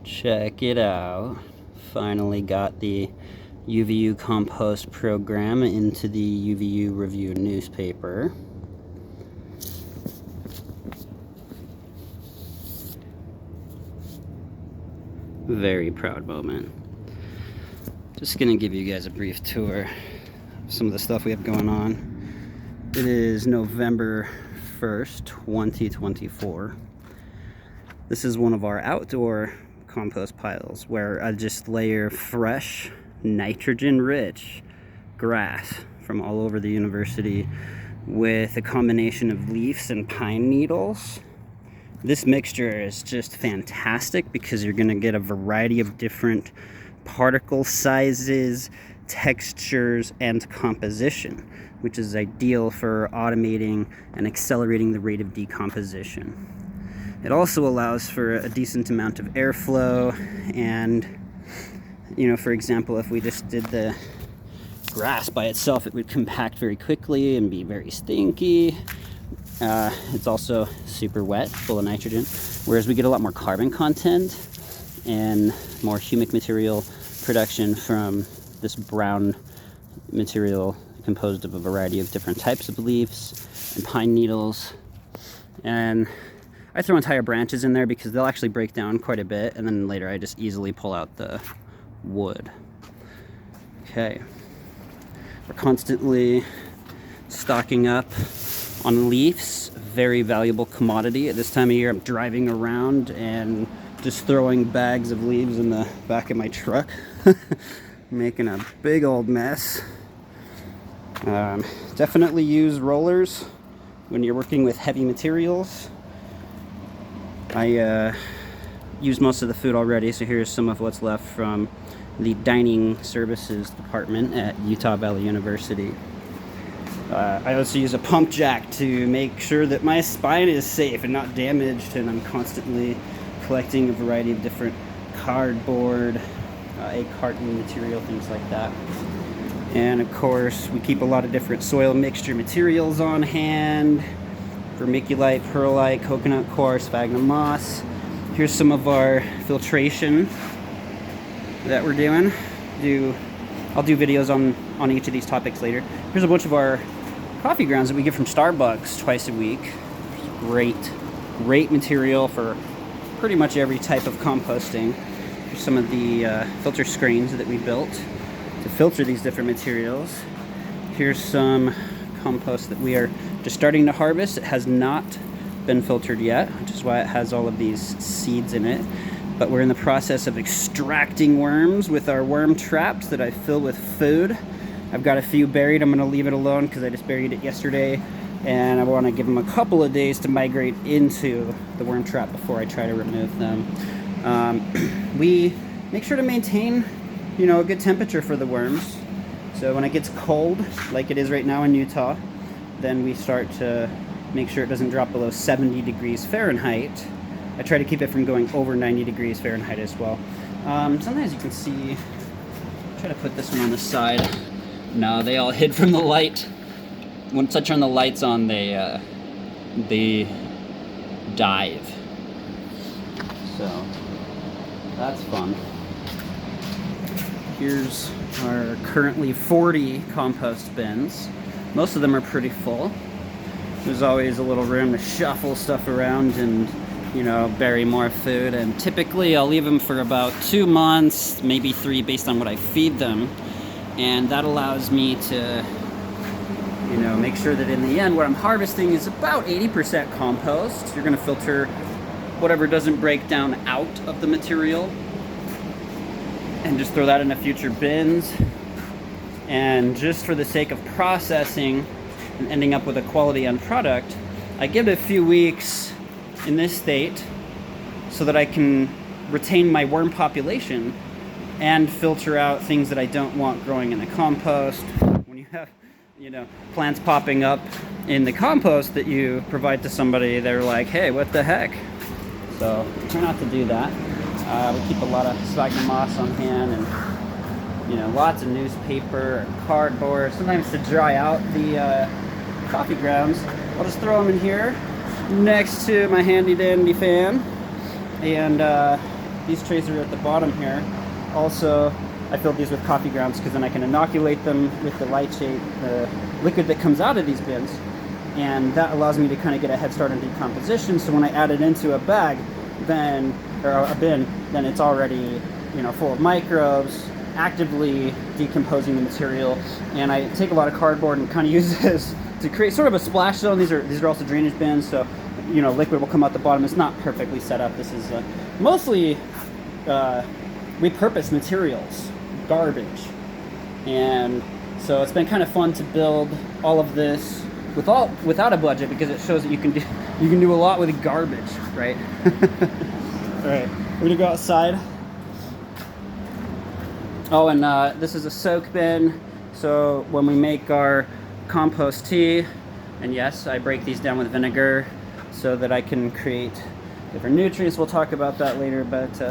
Check it out. Finally got the UVU Compost Program into the UVU Review newspaper. Very proud moment. Just gonna give you guys a brief tour of some of the stuff we have going on. It is November 1st, 2024. This is one of our outdoor compost piles where I just layer fresh, nitrogen-rich grass from all over the university with a combination of leaves and pine needles. This mixture is just fantastic because you're going to get a variety of different particle sizes, textures, and composition, which is ideal for automating and accelerating the rate of decomposition. It also allows for a decent amount of airflow, and for example, if we just did the grass by itself, it would compact very quickly and be very stinky. It's also super wet, full of nitrogen, whereas we get a lot more carbon content and more humic material production from this brown material composed of a variety of different types of leaves and pine needles. And I throw entire branches in there because they'll actually break down quite a bit, and then later I just easily pull out the wood. Okay, we're constantly stocking up on leaves, very valuable commodity. At this time of year, I'm driving around and just throwing bags of leaves in the back of my truck, making a big old mess. Definitely use rollers when you're working with heavy materials. I used most of the food already, so here's some of what's left from the dining services department at Utah Valley University. I also use a pump jack to make sure that my spine is safe and not damaged, and I'm constantly collecting a variety of different cardboard, egg carton material, things like that. And of course, we keep a lot of different soil mixture materials on hand: vermiculite, perlite, coconut coir, sphagnum moss. Here's some of our filtration that we're doing. I'll do videos on each of these topics later. Here's a bunch of our coffee grounds that we get from Starbucks twice a week. Great material for pretty much every type of composting. Here's some of the filter screens that we built to filter these different materials. Here's some compost that we are just starting to harvest. It has not been filtered yet, which is why it has all of these seeds in it. But we're in the process of extracting worms with our worm traps that I fill with food. I've got a few buried. I'm going to leave it alone because I just buried it yesterday, and I want to give them a couple of days to migrate into the worm trap before I try to remove them. We make sure to maintain, a good temperature for the worms. So when it gets cold, like it is right now in Utah, then we start to make sure it doesn't drop below 70 degrees Fahrenheit. I try to keep it from going over 90 degrees Fahrenheit as well. Sometimes you can see, try to put this one on the side. No, they all hid from the light. Once I turn the lights on, they dive. So that's fun. Here's our currently 40 compost bins. Most of them are pretty full. There's always a little room to shuffle stuff around and, bury more food. And typically I'll leave them for about 2 months, maybe 3, based on what I feed them. And that allows me to, make sure that in the end what I'm harvesting is about 80% compost. You're going to filter whatever doesn't break down out of the material and just throw that into future bins. And just for the sake of processing and ending up with a quality end product, I give it a few weeks in this state so that I can retain my worm population and filter out things that I don't want growing in the compost. When you have, plants popping up in the compost that you provide to somebody, they're like, hey, what the heck? So try not to do that. We keep a lot of sphagnum moss on hand, and lots of newspaper and cardboard. Sometimes to dry out the coffee grounds, I'll just throw them in here next to my handy dandy fan, and These trays are at the bottom here. Also, I filled these with coffee grounds because then I can inoculate them with the leachate, the liquid that comes out of these bins, and that allows me to kind of get a head start on decomposition. So when I add it into a bag, then or a bin, then it's already, you know, full of microbes, actively decomposing the material. And I take a lot of cardboard and kind of use this to create sort of a splash zone. These are also drainage bins, so you know, liquid will come out the bottom. It's not perfectly set up. This is mostly repurposed materials, garbage, and so it's been kind of fun to build all of this without a budget, because it shows that you can do a lot with garbage, right? All right, we're gonna go outside. Oh, and this is a soak bin. So when we make our compost tea, and yes, I break these down with vinegar so that I can create different nutrients. We'll talk about that later, but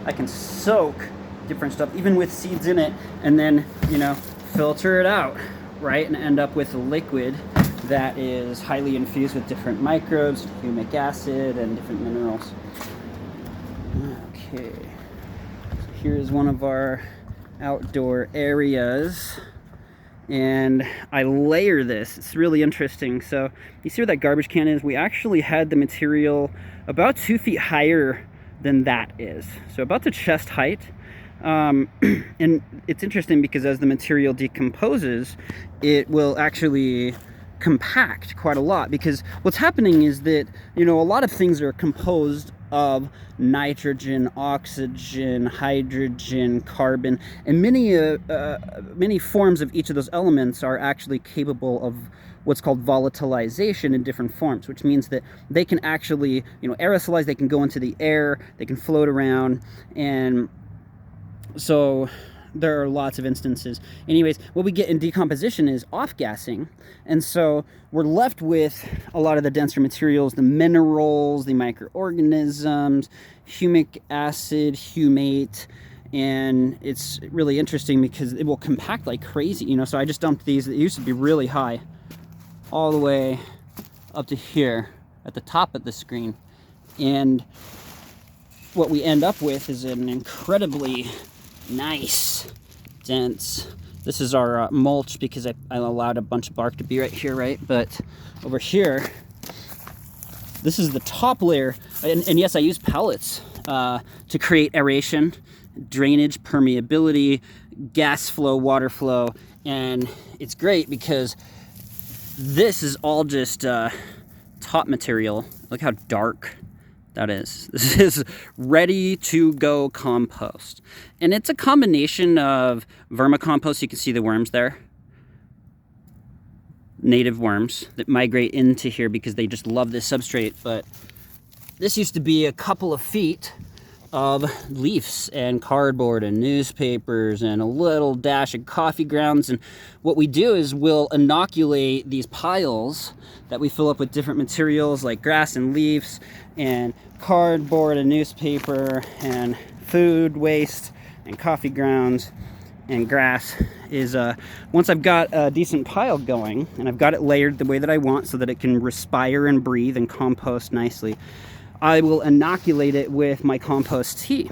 I can soak different stuff, even with seeds in it, and then, you know, filter it out, right? And end up with a liquid that is highly infused with different microbes, humic acid, and different minerals. Okay, so here's one of our outdoor areas, and I layer this. It's really interesting. So you see where that garbage can is? We actually had the material about 2 feet higher than that is, so about the chest height. And it's interesting because as the material decomposes, it will actually compact quite a lot, because what's happening is that, you know, a lot of things are composed of nitrogen, oxygen, hydrogen, carbon, and many forms of each of those elements are actually capable of what's called volatilization in different forms, which means that they can actually, you know, aerosolize, they can go into the air, they can float around, and so there are lots of instances. Anyways, what we get in decomposition is off-gassing, and so we're left with a lot of the denser materials, the minerals, the microorganisms, humic acid, humate, and it's really interesting because it will compact like crazy, you know. So I just dumped these. It used to be really high, all the way up to here at the top of the screen, and what we end up with is an incredibly nice, dense. This is our mulch, because I allowed a bunch of bark to be right here, right? But over here, this is the top layer, and yes, I use pellets to create aeration, drainage, permeability, gas flow, water flow, and it's great because this is all just top material. Look how dark that is. This is ready to go compost. And it's a combination of vermicompost. You can see the worms there. Native worms that migrate into here because they just love this substrate. But this used to be a couple of feet of leaves and cardboard and newspapers and a little dash of coffee grounds. And what we do is we'll inoculate these piles that we fill up with different materials like grass and leaves and cardboard and newspaper and food waste and coffee grounds and grass. Is once I've got a decent pile going and I've got it layered the way that I want so that it can respire and breathe and compost nicely, I will inoculate it with my compost tea.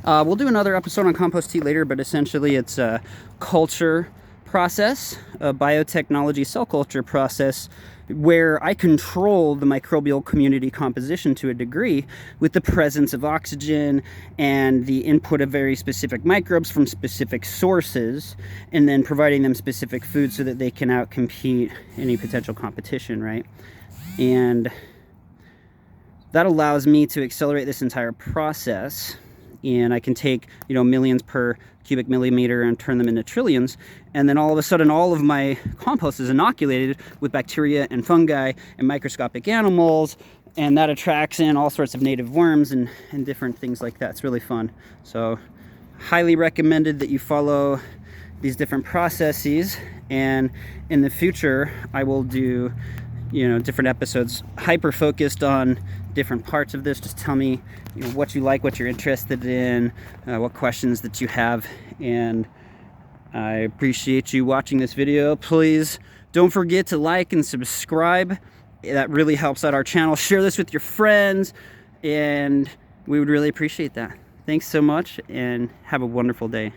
We'll do another episode on compost tea later, but essentially it's a culture process, a biotechnology cell culture process, where I control the microbial community composition to a degree with the presence of oxygen and the input of very specific microbes from specific sources, and then providing them specific food so that they can outcompete any potential competition, right? And that allows me to accelerate this entire process, and I can take, you know, millions per cubic millimeter and turn them into trillions, and then all of a sudden all of my compost is inoculated with bacteria and fungi and microscopic animals, and that attracts in all sorts of native worms and different things like that. It's really fun. So highly recommended that you follow these different processes, and in the future I will do, you know, different episodes hyper focused on different parts of this. Just tell me, you know, what you like, what you're interested in, what questions that you have, and I appreciate you watching this video. Please don't forget to like and subscribe. That really helps out our channel. Share this with your friends, and we would really appreciate that. Thanks so much and have a wonderful day.